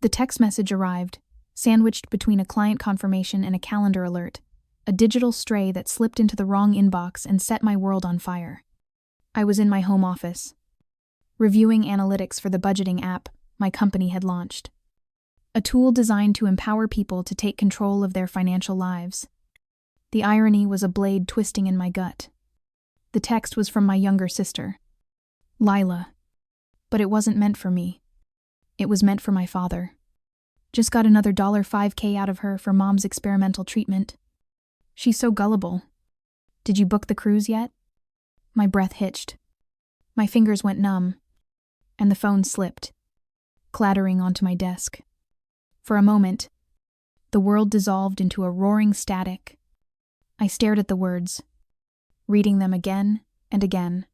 The text message arrived, sandwiched between a client confirmation and a calendar alert, a digital stray that slipped into the wrong inbox and set my world on fire. I was in my home office, reviewing analytics for the budgeting app my company had launched. A tool designed to empower people to take control of their financial lives. The irony was a blade twisting in my gut. The text was from my younger sister, Lila. But it wasn't meant for me. It was meant for my father. Just got another $5K out of her for Mom's experimental treatment. She's so gullible. Did you book the cruise yet? My breath hitched. My fingers went numb, and the phone slipped, clattering onto my desk. For a moment, the world dissolved into a roaring static. I stared at the words, reading them again and again,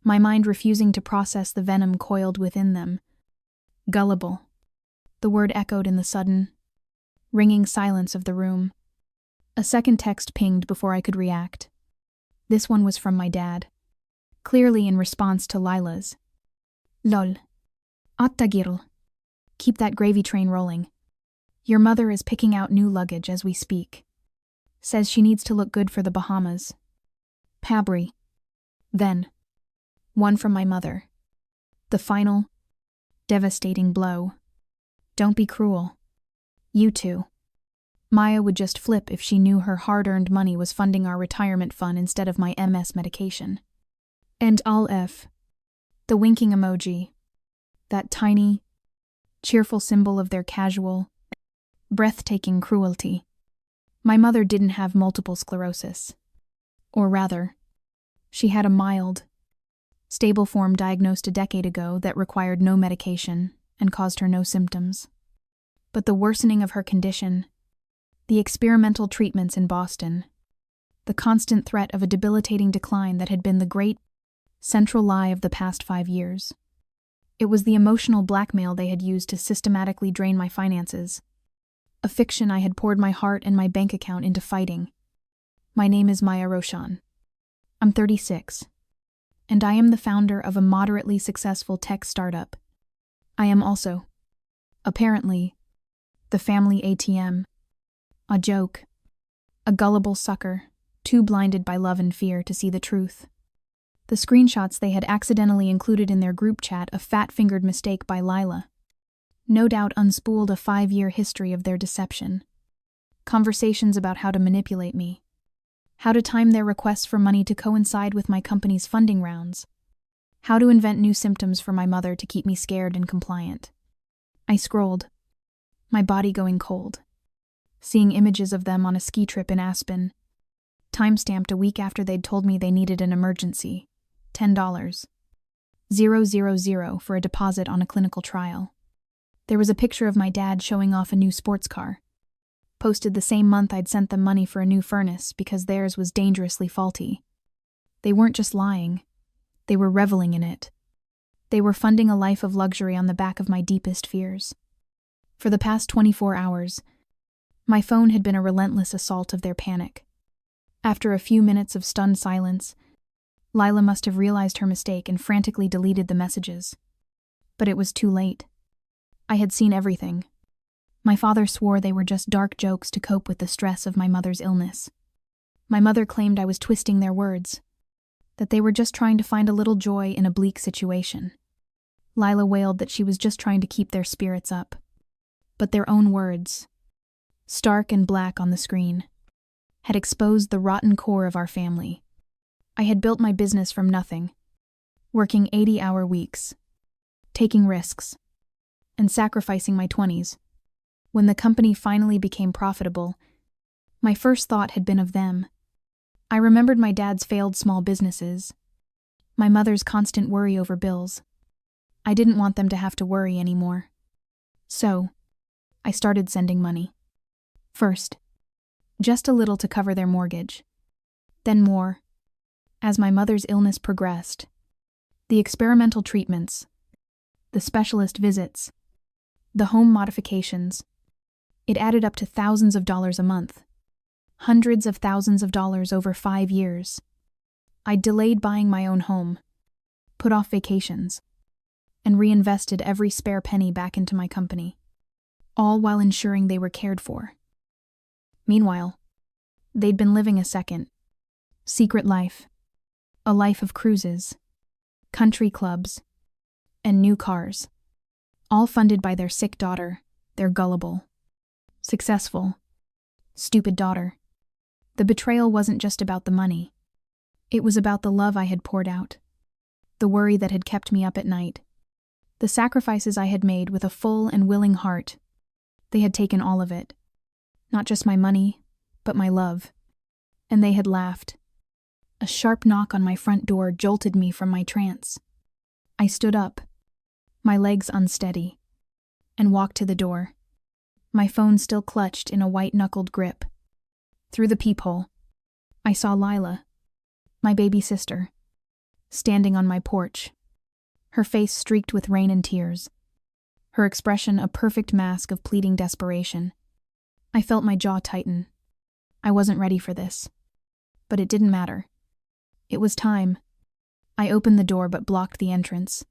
my mind refusing to process the venom coiled within them. Gullible. The word echoed in the sudden, ringing silence of the room. A second text pinged before I could react. This one was from my dad, clearly in response to Lila's. Lol. Attagirl. Keep that gravy train rolling. Your mother is picking out new luggage as we speak. Says she needs to look good for the Bahamas. Pabri. Then, one from my mother. The final, devastating blow. Don't be cruel. You too. Maya would just flip if she knew her hard-earned money was funding our retirement fund instead of my MS medication. And I'll F. The winking emoji. That tiny, cheerful symbol of their casual, breathtaking cruelty. My mother didn't have multiple sclerosis. Or rather, she had a mild, stable form diagnosed a decade ago that required no medication and caused her no symptoms. But the worsening of her condition, the experimental treatments in Boston, the constant threat of a debilitating decline that had been the great, central lie of the past 5 years. It was the emotional blackmail they had used to systematically drain my finances. A fiction I had poured my heart and my bank account into fighting. My name is Maya Roshan. I'm 36, and I am the founder of a moderately successful tech startup. I am also, apparently, the family ATM. A joke. A gullible sucker, too blinded by love and fear to see the truth. The screenshots they had accidentally included in their group chat a fat-fingered mistake by Lila. No doubt unspooled a 5-year history of their deception. Conversations about how to manipulate me. How to time their requests for money to coincide with my company's funding rounds. How to invent new symptoms for my mother to keep me scared and compliant. I scrolled, my body going cold, seeing images of them on a ski trip in Aspen, time-stamped a week after they'd told me they needed an emergency. $10. 000 for a deposit on a clinical trial. There was a picture of my dad showing off a new sports car. Posted the same month I'd sent them money for a new furnace because theirs was dangerously faulty. They weren't just lying. They were reveling in it. They were funding a life of luxury on the back of my deepest fears. For the past 24 hours, my phone had been a relentless assault of their panic. After a few minutes of stunned silence, Lila must have realized her mistake and frantically deleted the messages. But it was too late. I had seen everything. My father swore they were just dark jokes to cope with the stress of my mother's illness. My mother claimed I was twisting their words, that they were just trying to find a little joy in a bleak situation. Lila wailed that she was just trying to keep their spirits up. But their own words, stark and black on the screen, had exposed the rotten core of our family. I had built my business from nothing, working 80-hour weeks, taking risks, and sacrificing my 20s. When the company finally became profitable, my first thought had been of them. I remembered my dad's failed small businesses, my mother's constant worry over bills. I didn't want them to have to worry anymore. So, I started sending money. First, just a little to cover their mortgage. Then more. As my mother's illness progressed, the experimental treatments, the specialist visits, the home modifications, it added up to thousands of dollars a month. Hundreds of thousands of dollars over 5 years. I delayed buying my own home, put off vacations, and reinvested every spare penny back into my company. all while ensuring they were cared for. Meanwhile, they'd been living a secret life, a life of cruises, country clubs, and new cars, all funded by their sick daughter, their gullible, successful, stupid daughter. The betrayal wasn't just about the money. It was about the love I had poured out, the worry that had kept me up at night, the sacrifices I had made with a full and willing heart. They had taken all of it, not just my money, but my love. And they had laughed. A sharp knock on my front door jolted me from my trance. I stood up, my legs unsteady, and walked to the door, my phone still clutched in a white-knuckled grip. Through the peephole, I saw Lila, my baby sister, standing on my porch, her face streaked with rain and tears, her expression a perfect mask of pleading desperation. I felt my jaw tighten. I wasn't ready for this. But it didn't matter. It was time. I opened the door but blocked the entrance,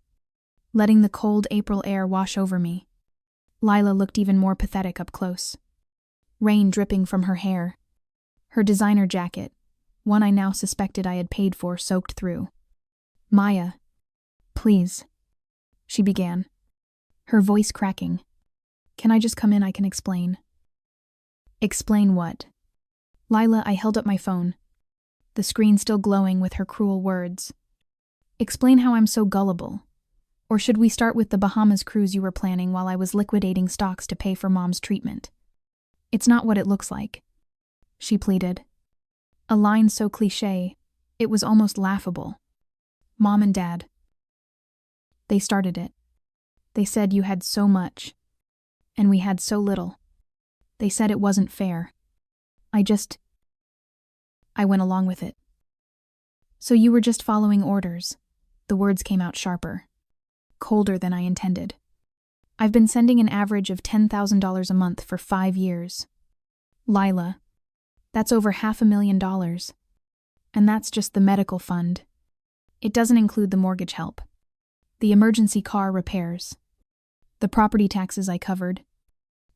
letting the cold April air wash over me. Lila looked even more pathetic up close. Rain dripping from her hair. Her designer jacket, one I now suspected I had paid for, soaked through. "Maya, please," she began, her voice cracking. "Can I just come in? I can explain." "Explain what?" Lila, I held up my phone, the screen still glowing with her cruel words. "Explain how I'm so gullible. Or should we start with the Bahamas cruise you were planning while I was liquidating stocks to pay for Mom's treatment? It's not what it looks like," she pleaded. A line so cliché, it was almost laughable. Mom and Dad. They started it. They said you had so much, and we had so little. They said it wasn't fair. I went along with it. "So you were just following orders." The words came out sharper, colder than I intended. "I've been sending an average of $10,000 a month for 5 years. Lila, that's over $500,000. And that's just the medical fund. It doesn't include the mortgage help, the emergency car repairs, the property taxes I covered."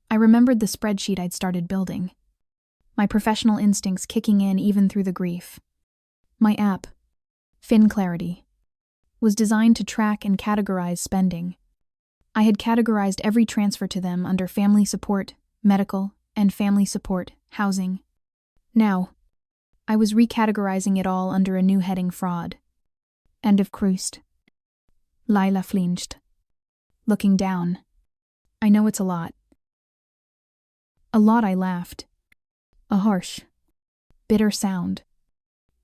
I remembered the spreadsheet I'd started building, my professional instincts kicking in even through the grief. My app, FinClarity, was designed to track and categorize spending. I had categorized every transfer to them under family support, medical, and family support, housing. Now, I was recategorizing it all under a new heading: fraud. End of Krust. Lila flinched, looking down. "I know it's a lot." "A lot," I laughed. A harsh, bitter sound.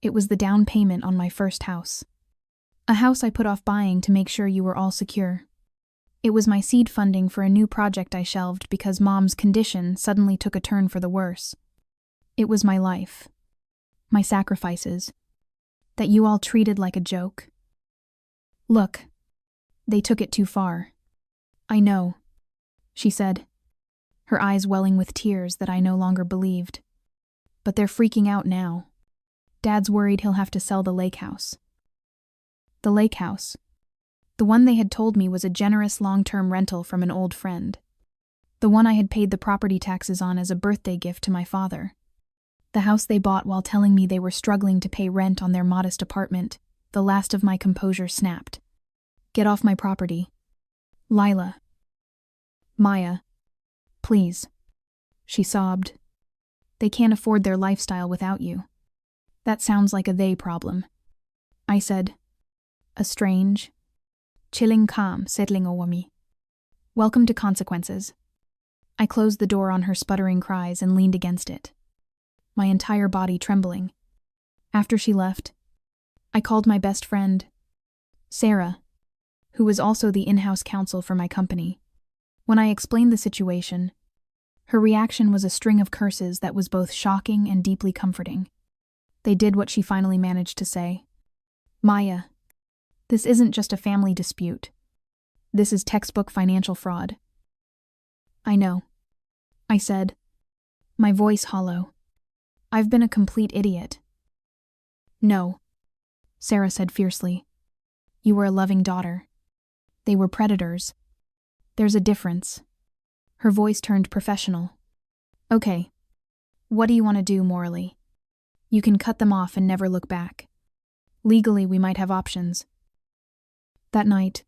It was the down payment on my first house. A house I put off buying to make sure you were all secure. It was my seed funding for a new project I shelved because Mom's condition suddenly took a turn for the worse. It was my life, my sacrifices, that you all treated like a joke. "Look, they took it too far." "I know," she said, her eyes welling with tears that I no longer believed. "But they're freaking out now. Dad's worried he'll have to sell the lake house." The lake house, the one they had told me was a generous long-term rental from an old friend. The one I had paid the property taxes on as a birthday gift to my father. The house they bought while telling me they were struggling to pay rent on their modest apartment. The last of my composure snapped. "Get off my property. Lila. Maya. Please." She sobbed. "They can't afford their lifestyle without you." "That sounds like a they problem," I said. A strange, chilling calm settling over me. "Welcome to consequences." I closed the door on her sputtering cries and leaned against it, my entire body trembling. After she left, I called my best friend, Sarah, who was also the in-house counsel for my company. When I explained the situation, her reaction was a string of curses that was both shocking and deeply comforting. They did what she finally managed to say. "Maya, this isn't just a family dispute. This is textbook financial fraud." "I know," I said, my voice hollow. "I've been a complete idiot." "No," Sarah said fiercely. "You were a loving daughter. They were predators. There's a difference. Her voice turned professional. Okay, what do you want to do morally? You can cut them off and never look back. Legally, we might have options. That night,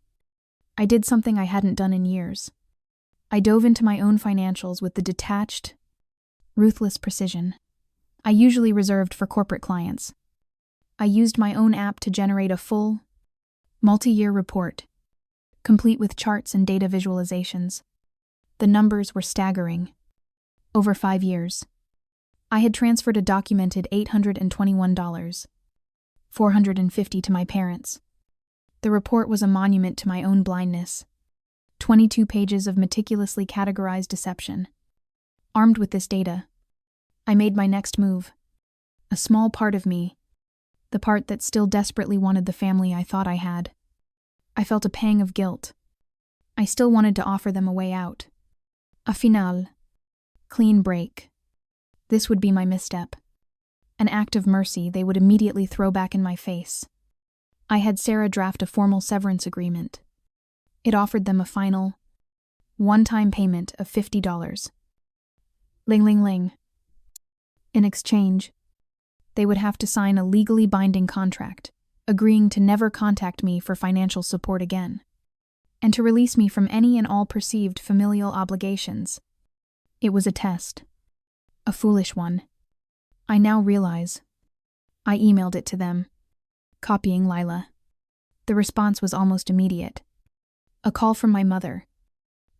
I did something I hadn't done in years. I dove into my own financials with the detached, ruthless precision I usually reserved for corporate clients. I used my own app to generate a full, multi-year report, complete with charts and data visualizations. The numbers were staggering. Over 5 years, I had transferred a documented $821, $450 to my parents. The report was a monument to my own blindness. 22 pages of meticulously categorized deception. Armed with this data, I made my next move. A small part of me, the part that still desperately wanted the family I thought I had. I felt a pang of guilt. I still wanted to offer them a way out. A finale. Clean break. This would be my misstep. An act of mercy they would immediately throw back in my face. I had Sarah draft a formal severance agreement. It offered them a final, one-time payment of $50. Ling ling ling. In exchange, they would have to sign a legally binding contract, agreeing to never contact me for financial support again, and to release me from any and all perceived familial obligations. It was a test. A foolish one. I now realize. I emailed it to them, copying Lila. The response was almost immediate. A call from my mother.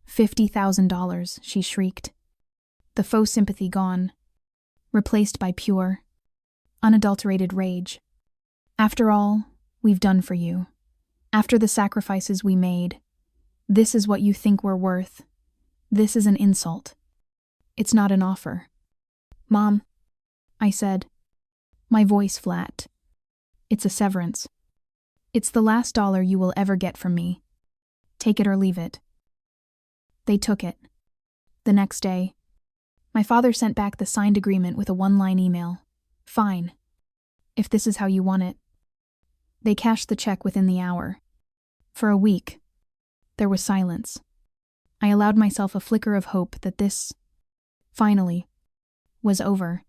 $50,000, she shrieked. The faux sympathy gone, replaced by pure, unadulterated rage. After all we've done for you, after the sacrifices we made, this is what you think we're worth. This is an insult. It's not an offer. Mom, I said, my voice flat. It's a severance. It's the last dollar you will ever get from me. Take it or leave it. They took it. The next day, my father sent back the signed agreement with a one-line email. Fine. If this is how you want it. They cashed the check within the hour. For a week, there was silence. I allowed myself a flicker of hope that this, finally, was over.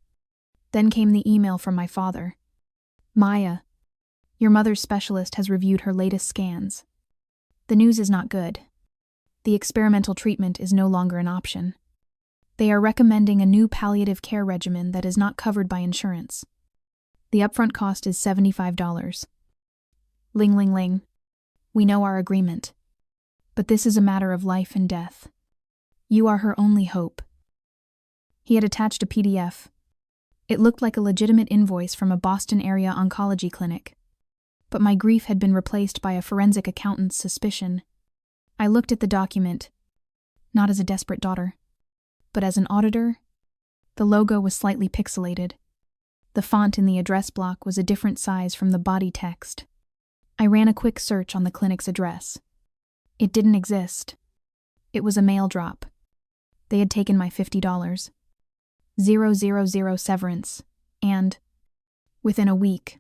Then came the email from my father. Maya, your mother's specialist has reviewed her latest scans. The news is not good. The experimental treatment is no longer an option. They are recommending a new palliative care regimen that is not covered by insurance. The upfront cost is $75. Ling ling ling. We know our agreement. But this is a matter of life and death. You are her only hope. He had attached a PDF. It looked like a legitimate invoice from a Boston-area oncology clinic. But my grief had been replaced by a forensic accountant's suspicion. I looked at the document, not as a desperate daughter, but as an auditor. The logo was slightly pixelated. The font in the address block was a different size from the body text. I ran a quick search on the clinic's address. It didn't exist. It was a mail drop. They had taken my $50. 000 severance, and, within a week,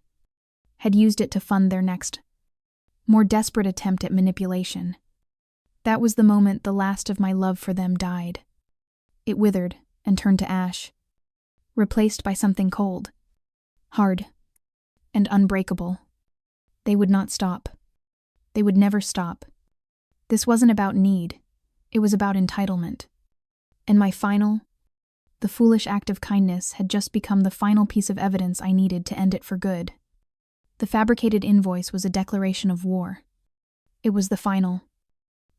had used it to fund their next, more desperate attempt at manipulation. That was the moment the last of my love for them died. It withered and turned to ash, replaced by something cold, hard, and unbreakable. They would not stop. They would never stop. This wasn't about need. It was about entitlement. And my final, the foolish act of kindness had just become the final piece of evidence I needed to end it for good. The fabricated invoice was a declaration of war. It was the final,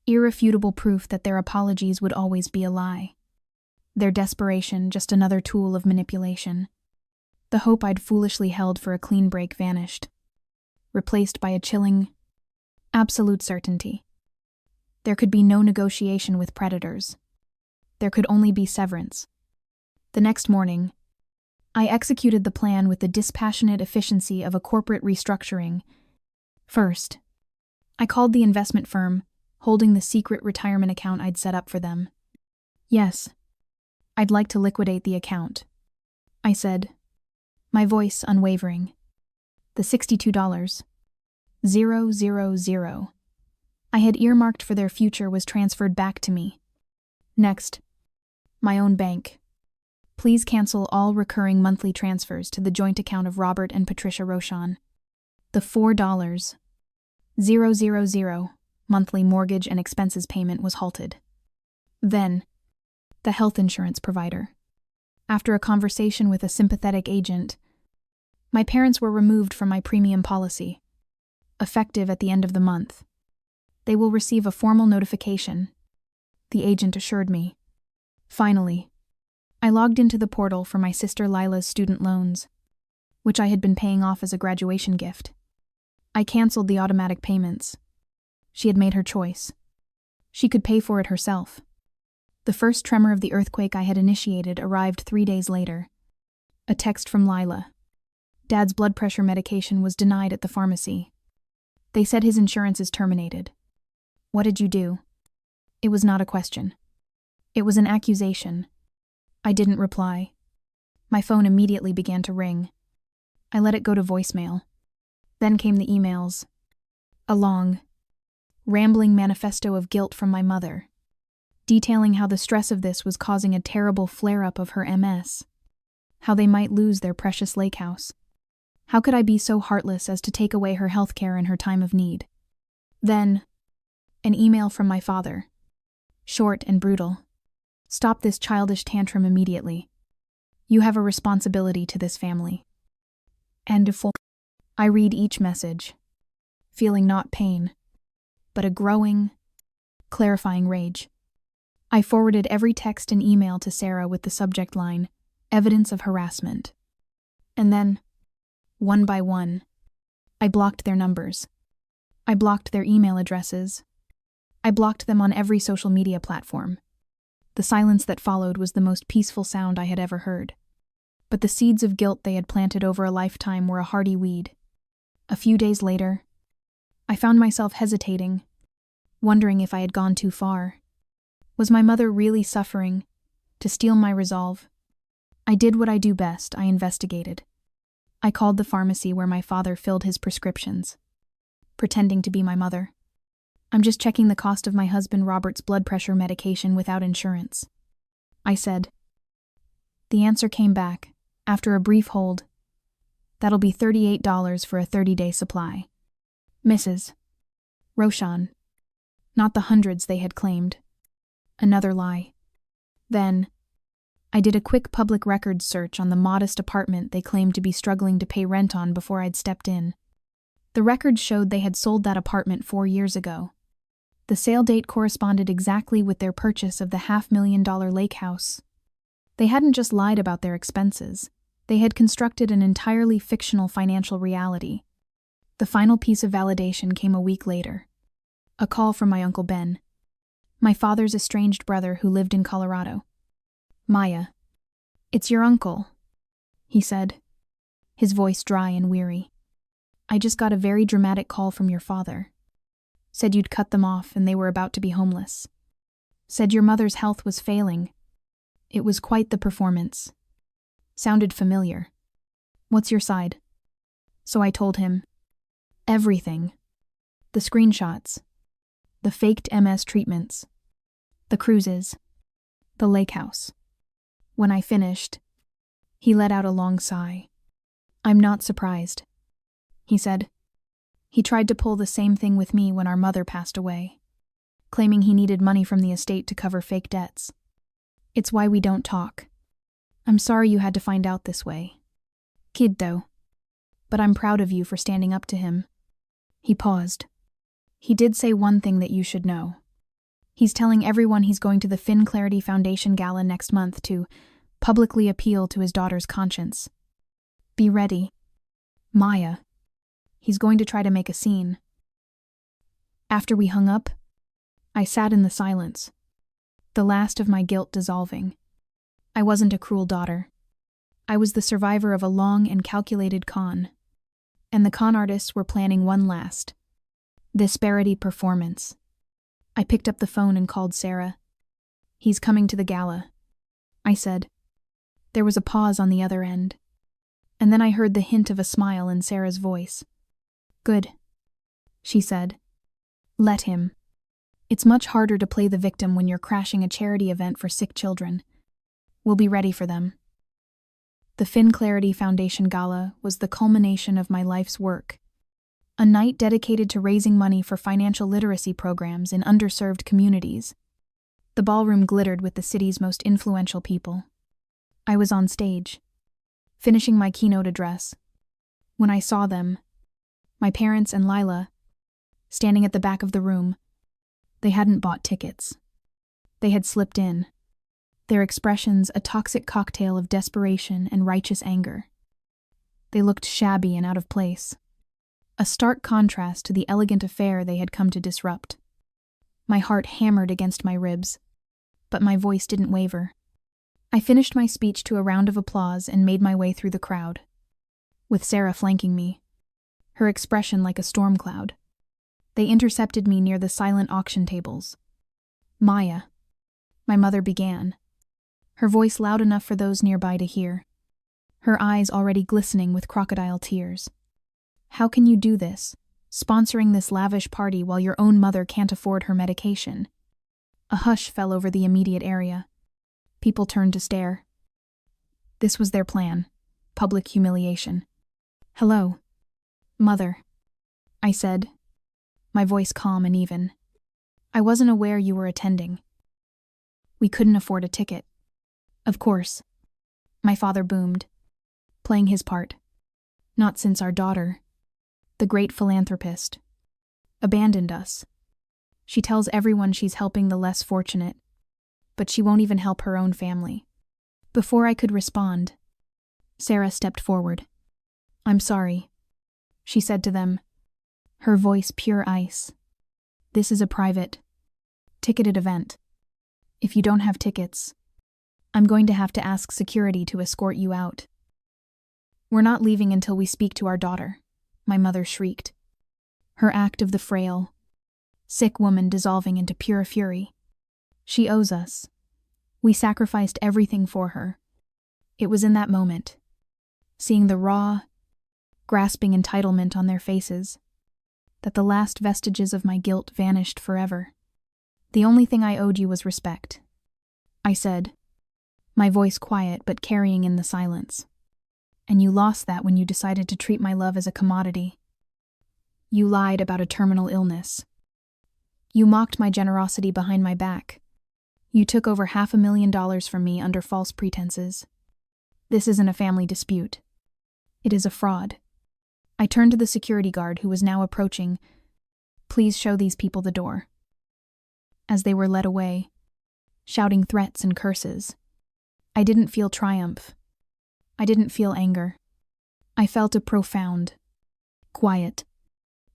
irrefutable proof that their apologies would always be a lie. Their desperation just another tool of manipulation. The hope I'd foolishly held for a clean break vanished, replaced by a chilling, absolute certainty. There could be no negotiation with predators. There could only be severance. The next morning, I executed the plan with the dispassionate efficiency of a corporate restructuring. First, I called the investment firm, holding the secret retirement account I'd set up for them. Yes, I'd like to liquidate the account, I said, my voice unwavering. The $62, 000, I had earmarked for their future was transferred back to me. Next, my own bank. Please cancel all recurring monthly transfers to the joint account of Robert and Patricia Rochon. The $4,000 monthly mortgage and expenses payment was halted. Then, the health insurance provider. After a conversation with a sympathetic agent, my parents were removed from my premium policy. Effective at the end of the month. They will receive a formal notification, the agent assured me. Finally, I logged into the portal for my sister Lila's student loans, which I had been paying off as a graduation gift. I canceled the automatic payments. She had made her choice. She could pay for it herself. The first tremor of the earthquake I had initiated arrived 3 days later. A text from Lila. Dad's blood pressure medication was denied at the pharmacy. They said his insurance is terminated. What did you do? It was not a question. It was an accusation. I didn't reply. My phone immediately began to ring. I let it go to voicemail. Then came the emails. A long, rambling manifesto of guilt from my mother, detailing how the stress of this was causing a terrible flare-up of her MS, how they might lose their precious lake house. How could I be so heartless as to take away her health care in her time of need? Then, an email from my father. Short and brutal. Stop this childish tantrum immediately. You have a responsibility to this family. End of full. I read each message, feeling not pain, but a growing, clarifying rage. I forwarded every text and email to Sarah with the subject line, evidence of harassment. And then, one by one, I blocked their numbers. I blocked their email addresses. I blocked them on every social media platform. The silence that followed was the most peaceful sound I had ever heard. But the seeds of guilt they had planted over a lifetime were a hardy weed. A few days later, I found myself hesitating, wondering if I had gone too far. Was my mother really suffering to steal my resolve? I did what I do best. I investigated. I called the pharmacy where my father filled his prescriptions, pretending to be my mother. I'm just checking the cost of my husband Robert's blood pressure medication without insurance, I said. The answer came back, after a brief hold. That'll be $38 for a 30-day supply. Mrs. Rochon. Not the hundreds they had claimed. Another lie. Then, I did a quick public records search on the modest apartment they claimed to be struggling to pay rent on before I'd stepped in. The records showed they had sold that apartment 4 years ago. The sale date corresponded exactly with their purchase of the $500,000 lake house. They hadn't just lied about their expenses. They had constructed an entirely fictional financial reality. The final piece of validation came a week later. A call from my Uncle Ben, my father's estranged brother who lived in Colorado. Maya, it's your uncle, he said, his voice dry and weary. I just got a very dramatic call from your father. Said you'd cut them off and they were about to be homeless. Said your mother's health was failing. It was quite the performance. Sounded familiar. What's your side? So I told him. Everything. The screenshots. The faked MS treatments. The cruises. The lake house. When I finished, he let out a long sigh. I'm not surprised, he said. He tried to pull the same thing with me when our mother passed away, claiming he needed money from the estate to cover fake debts. It's why we don't talk. I'm sorry you had to find out this way. Kid, though. But I'm proud of you for standing up to him. He paused. He did say one thing that you should know. He's telling everyone he's going to the Finn Clarity Foundation Gala next month to publicly appeal to his daughter's conscience. Be ready. Maya. He's going to try to make a scene. After we hung up, I sat in the silence, the last of my guilt dissolving. I wasn't a cruel daughter. I was the survivor of a long and calculated con, and the con artists were planning one last disparity performance. I picked up the phone and called Sarah. He's coming to the gala, I said. There was a pause on the other end, and then I heard the hint of a smile in Sarah's voice. Good, she said. Let him. It's much harder to play the victim when you're crashing a charity event for sick children. We'll be ready for them. The Fin Clarity Foundation Gala was the culmination of my life's work. A night dedicated to raising money for financial literacy programs in underserved communities. The ballroom glittered with the city's most influential people. I was on stage, finishing my keynote address, when I saw them, my parents and Lila, standing at the back of the room. They hadn't bought tickets. They had slipped in, their expressions a toxic cocktail of desperation and righteous anger. They looked shabby and out of place, a stark contrast to the elegant affair they had come to disrupt. My heart hammered against my ribs, but my voice didn't waver. I finished my speech to a round of applause and made my way through the crowd, with Sarah flanking me, her expression like a storm cloud. They intercepted me near the silent auction tables. "Maya," my mother began, her voice loud enough for those nearby to hear, her eyes already glistening with crocodile tears. "How can you do this, sponsoring this lavish party while your own mother can't afford her medication?" A hush fell over the immediate area. People turned to stare. This was their plan: public humiliation. "Hello, Mother," I said, my voice calm and even. "I wasn't aware you were attending. We couldn't afford a ticket." "Of course," my father boomed, playing his part. "Not since our daughter, the great philanthropist, abandoned us. She tells everyone she's helping the less fortunate, but she won't even help her own family." Before I could respond, Sarah stepped forward. "I'm sorry," she said to them, her voice pure ice. "This is a private, ticketed event. If you don't have tickets, I'm going to have to ask security to escort you out." "We're not leaving until we speak to our daughter," my mother shrieked, her act of the frail, sick woman dissolving into pure fury. "She owes us. We sacrificed everything for her." It was in that moment, seeing the raw, grasping entitlement on their faces, that the last vestiges of my guilt vanished forever. "The only thing I owed you was respect," I said, my voice quiet but carrying in the silence. "And you lost that when you decided to treat my love as a commodity. You lied about a terminal illness. You mocked my generosity behind my back. You took over $500,000 from me under false pretenses. This isn't a family dispute. It is a fraud." I turned to the security guard who was now approaching. "Please show these people the door." As they were led away, shouting threats and curses, I didn't feel triumph. I didn't feel anger. I felt a profound, quiet,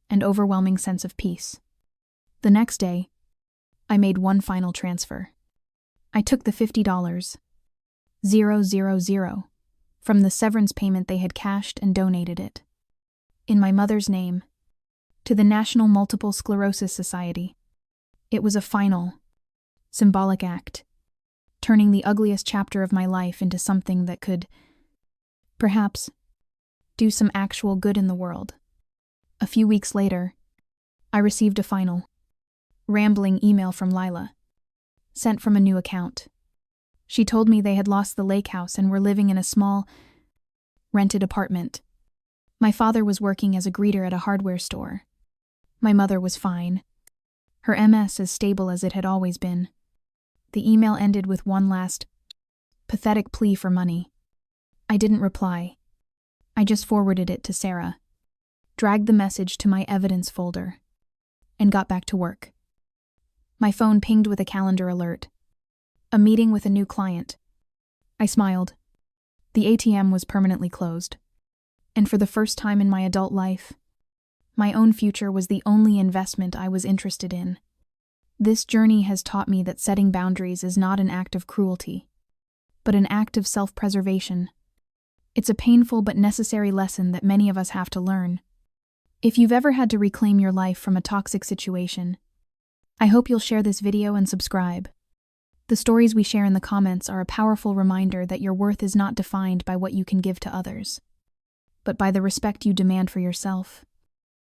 and overwhelming sense of peace. The next day, I made one final transfer. I took the $50,000 from the severance payment they had cashed and donated it, in my mother's name, to the National Multiple Sclerosis Society. It was a final, symbolic act, turning the ugliest chapter of my life into something that could, perhaps, do some actual good in the world. A few weeks later, I received a final, rambling email from Lila, sent from a new account. She told me they had lost the lake house and were living in a small, rented apartment. My father was working as a greeter at a hardware store. My mother was fine, her MS as stable as it had always been. The email ended with one last, pathetic plea for money. I didn't reply. I just forwarded it to Sarah, dragged the message to my evidence folder, and got back to work. My phone pinged with a calendar alert. A meeting with a new client. I smiled. The ATM was permanently closed. And for the first time in my adult life, my own future was the only investment I was interested in. This journey has taught me that setting boundaries is not an act of cruelty, but an act of self-preservation. It's a painful but necessary lesson that many of us have to learn. If you've ever had to reclaim your life from a toxic situation, I hope you'll share this video and subscribe. The stories we share in the comments are a powerful reminder that your worth is not defined by what you can give to others, but by the respect you demand for yourself.